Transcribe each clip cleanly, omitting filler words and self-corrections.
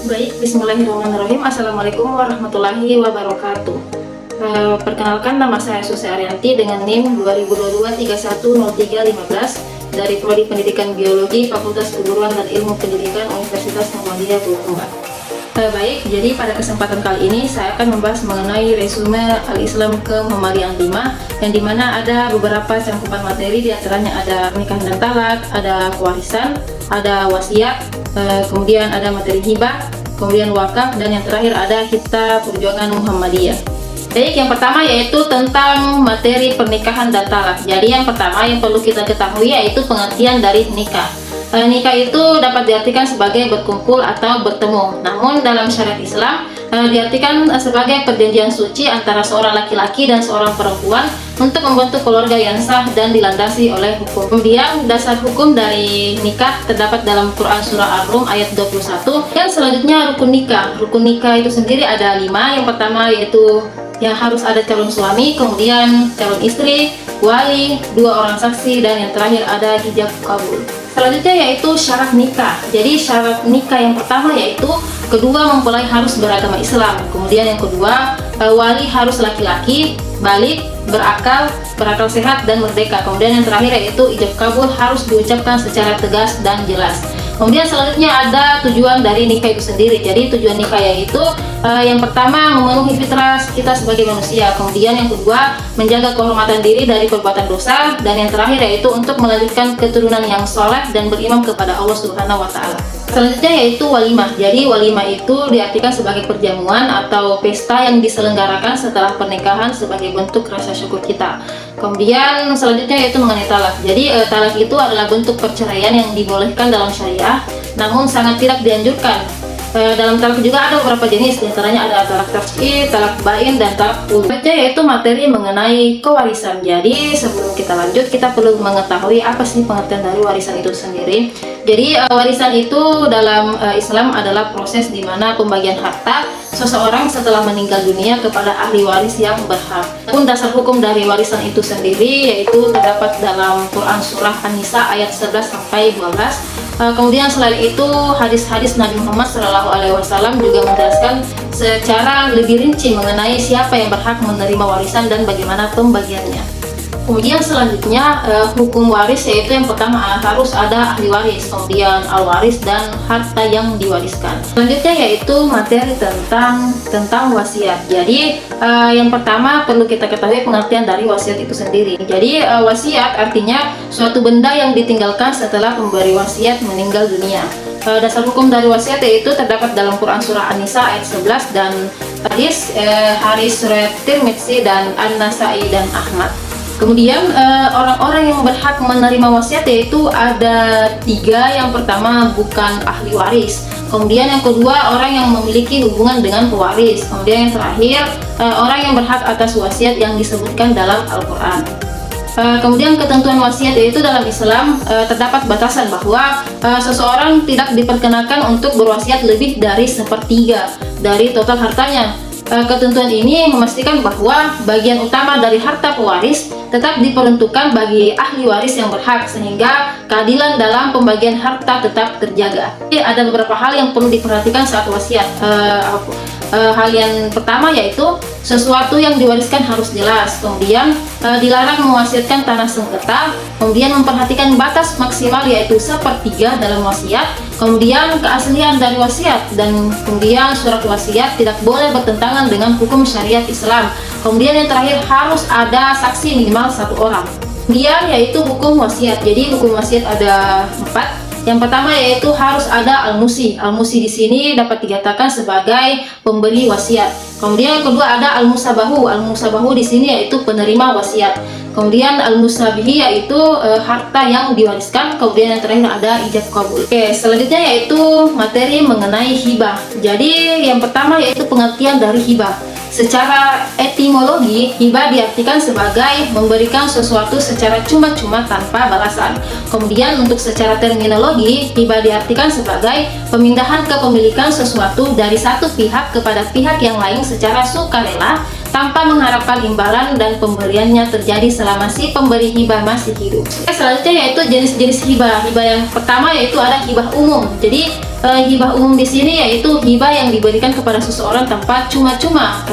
Baik, bismillahirrahmanirrahim. Assalamualaikum warahmatullahi wabarakatuh. Perkenalkan, nama saya Susi Arianti dengan NIM 2022-310315 dari Prodi Pendidikan Biologi Fakultas Keguruan dan Ilmu Pendidikan Universitas Muhammadiyah Bulukumba. Baik, jadi pada kesempatan kali ini saya akan membahas mengenai resume Al-Islam ke-Muhammadiyah 5, yang dimana ada beberapa cangkupan materi, diantaranya ada pernikahan dan talak, ada pewarisan, ada wasiat, kemudian ada materi hibah, kemudian wakaf, dan yang terakhir ada Kitab Perjuangan Muhammadiyah. Baik, yang pertama yaitu tentang materi pernikahan dan talak. Jadi yang pertama yang perlu kita ketahui yaitu pengertian dari nikah. Nikah itu dapat diartikan sebagai berkumpul atau bertemu. Namun dalam syariat Islam diartikan sebagai perjanjian suci antara seorang laki-laki dan seorang perempuan untuk membentuk keluarga yang sah dan dilandasi oleh hukum. Kemudian dasar hukum dari nikah terdapat dalam Quran Surah Ar-Rum ayat 21. Dan selanjutnya rukun nikah. Rukun nikah itu sendiri ada 5. Yang pertama yaitu yang harus ada calon suami, kemudian calon istri, wali, 2 orang saksi, dan yang terakhir ada hijab kabul. Selanjutnya yaitu syarat nikah. Jadi syarat nikah yang pertama yaitu kedua mempelai harus beragama Islam. Kemudian yang kedua, wali harus laki-laki, balik, berakal sehat dan merdeka. Kemudian yang terakhir yaitu ijab kabul harus diucapkan secara tegas dan jelas. Kemudian selanjutnya ada tujuan dari nikah itu sendiri. Jadi tujuan nikah yaitu yang pertama memenuhi fitrah kita sebagai manusia. Kemudian yang kedua menjaga kehormatan diri dari perbuatan dosa. Dan yang terakhir yaitu untuk melanjutkan keturunan yang soleh dan beriman kepada Allah Subhanahu wa Ta'ala. Selanjutnya yaitu walimah. Jadi walimah itu diartikan sebagai perjamuan atau pesta yang diselenggarakan setelah pernikahan sebagai bentuk rasa syukur kita. Kemudian selanjutnya yaitu mengenai talak. Jadi talak itu adalah bentuk perceraian yang dibolehkan dalam syariah, namun sangat tidak dianjurkan. Dalam talak juga ada beberapa jenis, diantaranya ada talak tafsir, talak bain, dan talak ul. Yaitu materi mengenai kewarisan. Jadi sebelum kita lanjut, kita perlu mengetahui apa sih pengertian dari warisan itu sendiri. Jadi warisan itu dalam Islam adalah proses di mana pembagian harta seseorang setelah meninggal dunia kepada ahli waris yang berhak. Pun dasar hukum dari warisan itu sendiri yaitu terdapat dalam Quran Surah An-Nisa ayat 11 sampai 12. Kemudian selain itu hadis-hadis Nabi Muhammad SAW juga menjelaskan secara lebih rinci mengenai siapa yang berhak menerima warisan dan bagaimana pembagiannya. Kemudian selanjutnya hukum waris yaitu yang pertama harus ada ahli waris, kemudian al-waris, dan harta yang diwariskan. Selanjutnya yaitu materi tentang wasiat. Jadi yang pertama perlu kita ketahui pengertian dari wasiat itu sendiri. Jadi wasiat artinya suatu benda yang ditinggalkan setelah pemberi wasiat meninggal dunia. Dasar hukum dari wasiat yaitu terdapat dalam Quran Surah An-Nisa ayat 11 dan hadis Haris riwayat Tirmidzi dan An-Nasai dan Ahmad. Kemudian orang-orang yang berhak menerima wasiat yaitu ada 3. Yang pertama bukan ahli waris. Kemudian yang kedua orang yang memiliki hubungan dengan pewaris. Kemudian yang terakhir orang yang berhak atas wasiat yang disebutkan dalam Al-Quran. Kemudian ketentuan wasiat yaitu dalam Islam terdapat batasan bahwa seseorang tidak diperkenankan untuk berwasiat lebih dari 1/3 dari total hartanya. Ketentuan ini memastikan bahwa bagian utama dari harta pewaris tetap diperuntukkan bagi ahli waris yang berhak, sehingga keadilan dalam pembagian harta tetap terjaga. Jadi ada beberapa hal yang perlu diperhatikan saat wasiat. Hal yang pertama yaitu sesuatu yang diwariskan harus jelas, kemudian dilarang mewasiatkan tanah sengketa, kemudian memperhatikan batas maksimal yaitu 1/3 dalam wasiat, kemudian keaslian dari wasiat, dan kemudian surat wasiat tidak boleh bertentangan dengan hukum syariat Islam. Kemudian yang terakhir harus ada saksi minimal 1 orang. Kemudian yaitu hukum wasiat. Jadi hukum wasiat ada 4. Yang pertama yaitu harus ada al-musi. Al-musi di sini dapat dikatakan sebagai pemberi wasiat. Kemudian yang kedua ada al-musabahu. Al-musabahu di sini yaitu penerima wasiat. Kemudian al-musabihi yaitu harta yang diwariskan. Kemudian yang terakhir ada ijab kabul. Oke, selanjutnya yaitu materi mengenai hibah. Jadi yang pertama yaitu pengertian dari hibah. Secara etimologi, hibah diartikan sebagai memberikan sesuatu secara cuma-cuma tanpa balasan. Kemudian untuk secara terminologi, hibah diartikan sebagai pemindahan kepemilikan sesuatu dari satu pihak kepada pihak yang lain secara sukarela tanpa mengharapkan imbalan dan pemberiannya terjadi selama si pemberi hibah masih hidup. Selanjutnya yaitu jenis-jenis hibah. Hibah yang pertama yaitu ada hibah umum. Jadi hibah umum di sini yaitu hibah yang diberikan kepada seseorang tanpa cuma-cuma,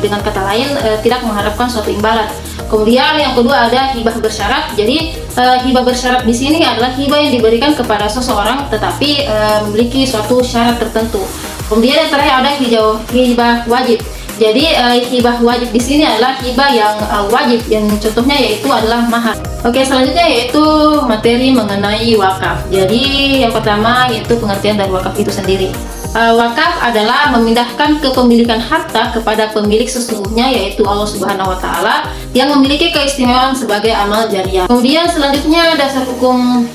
dengan kata lain tidak mengharapkan suatu imbalan. Kemudian yang kedua ada hibah bersyarat. Jadi hibah bersyarat di sini adalah hibah yang diberikan kepada seseorang tetapi memiliki suatu syarat tertentu. Kemudian yang terakhir ada hibah wajib. Jadi hibah wajib di sini adalah hibah yang wajib, yang contohnya yaitu adalah mahar. Oke, selanjutnya yaitu materi mengenai wakaf. Jadi yang pertama yaitu pengertian dari wakaf itu sendiri. Wakaf adalah memindahkan kepemilikan harta kepada pemilik sesungguhnya yaitu Allah Subhanahu wa Ta'ala yang memiliki keistimewaan sebagai amal jariah. Kemudian selanjutnya dasar hukum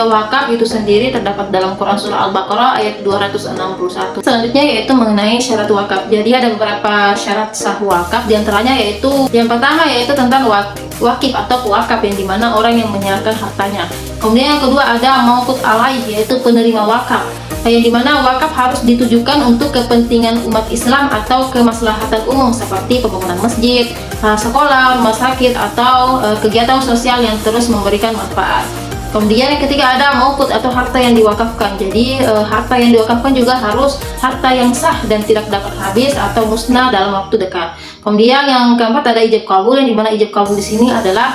wakaf itu sendiri terdapat dalam Quran surah Al-Baqarah ayat 261. Selanjutnya yaitu mengenai syarat wakaf. Jadi ada beberapa syarat sah wakaf, diantaranya yaitu yang pertama yaitu tentang wakif atau pewakaf, yang dimana orang yang menyerahkan hartanya. Kemudian yang kedua ada mauqut alaih, yaitu penerima wakaf, yang dimana wakaf harus ditujukan untuk kepentingan umat Islam atau kemaslahatan umum seperti pembangunan masjid, sekolah, rumah sakit, atau kegiatan sosial yang terus memberikan manfaat. Kemudian yang ketiga ada mauqut atau harta yang diwakafkan. Jadi harta yang diwakafkan juga harus harta yang sah dan tidak dapat habis atau musnah dalam waktu dekat. Kemudian yang keempat ada ijab kabul, yang dimana ijab kabul di sini adalah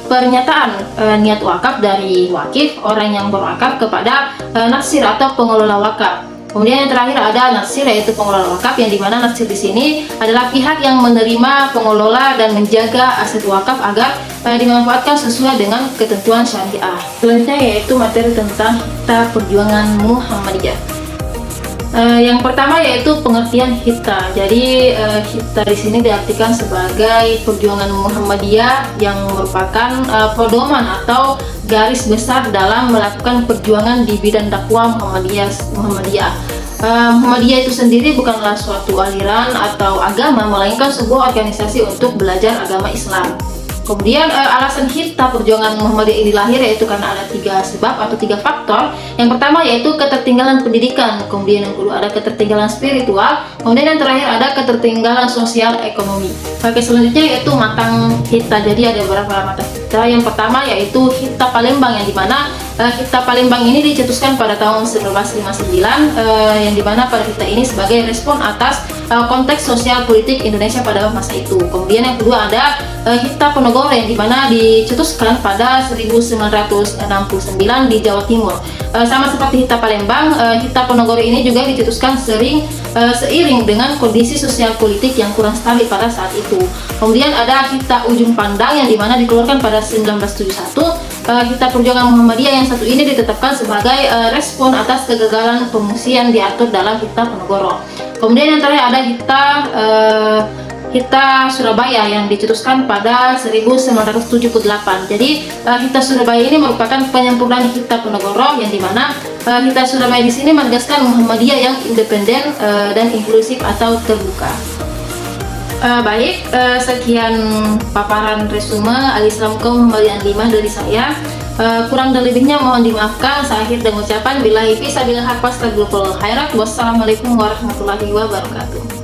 pernyataan niat wakaf dari wakif, orang yang berwakaf, kepada naksir atau pengelola wakaf. Kemudian yang terakhir ada naksir, yaitu pengelola wakaf, yang dimana naksir di sini adalah pihak yang menerima, pengelola, dan menjaga aset wakaf agar dimanfaatkan sesuai dengan ketentuan syariah. Selanjutnya yaitu materi tentang Hita Perjuangan Muhammadiyah. Yang pertama yaitu pengertian Hita. Jadi Hita di sini diartikan sebagai perjuangan Muhammadiyah yang merupakan pedoman atau garis besar dalam melakukan perjuangan di bidang dakwah Muhammadiyah. Muhammadiyah itu sendiri bukanlah suatu aliran atau agama, melainkan sebuah organisasi untuk belajar agama Islam. Kemudian alasan Hita Perjuangan Muhammadiyah ini lahir yaitu karena ada 3 sebab atau 3 faktor. Yang pertama yaitu ketertinggalan pendidikan, kemudian yang kedua ada ketertinggalan spiritual, kemudian yang terakhir ada ketertinggalan sosial ekonomi. Oke, selanjutnya yaitu matang Hita. Jadi ada beberapa matang Hita. Yang pertama yaitu Hita Palembang, yang dimana Hita Palembang ini dicetuskan pada tahun 1959, yang dimana pada Hita ini sebagai respon atas konteks sosial politik Indonesia pada masa itu. Kemudian yang kedua ada Hita Ponorogo, yang dimana dicetuskan pada 1969 di Jawa Timur. Sama seperti Hita Palembang, Hita Ponorogo ini juga dicetuskan seiring dengan kondisi sosial politik yang kurang stabil pada saat itu. Kemudian ada Hita Ujung Pandang, yang dimana dikeluarkan pada 1971. Hita Perjuangan Muhammadiyah yang satu ini ditetapkan sebagai respon atas kegagalan pengungsian diatur dalam Hita Ponorogo. Kemudian yang terakhir ada Hita Surabaya yang dicetuskan pada 1978. Jadi Hita Surabaya ini merupakan penyempurnaan Hita Ponorogo, yang dimana Hita Surabaya di sini menegaskan Muhammadiyah yang independen dan inklusif atau terbuka. Baik, sekian paparan resume Al-Islam Muhammadiyah 5 dari saya. Kurang dan lebihnya mohon dimaafkan. Saya akhir dengan ucapan billahi fisabilillah haq wastagfirul khairat. Wassalamualaikum warahmatullahi wabarakatuh.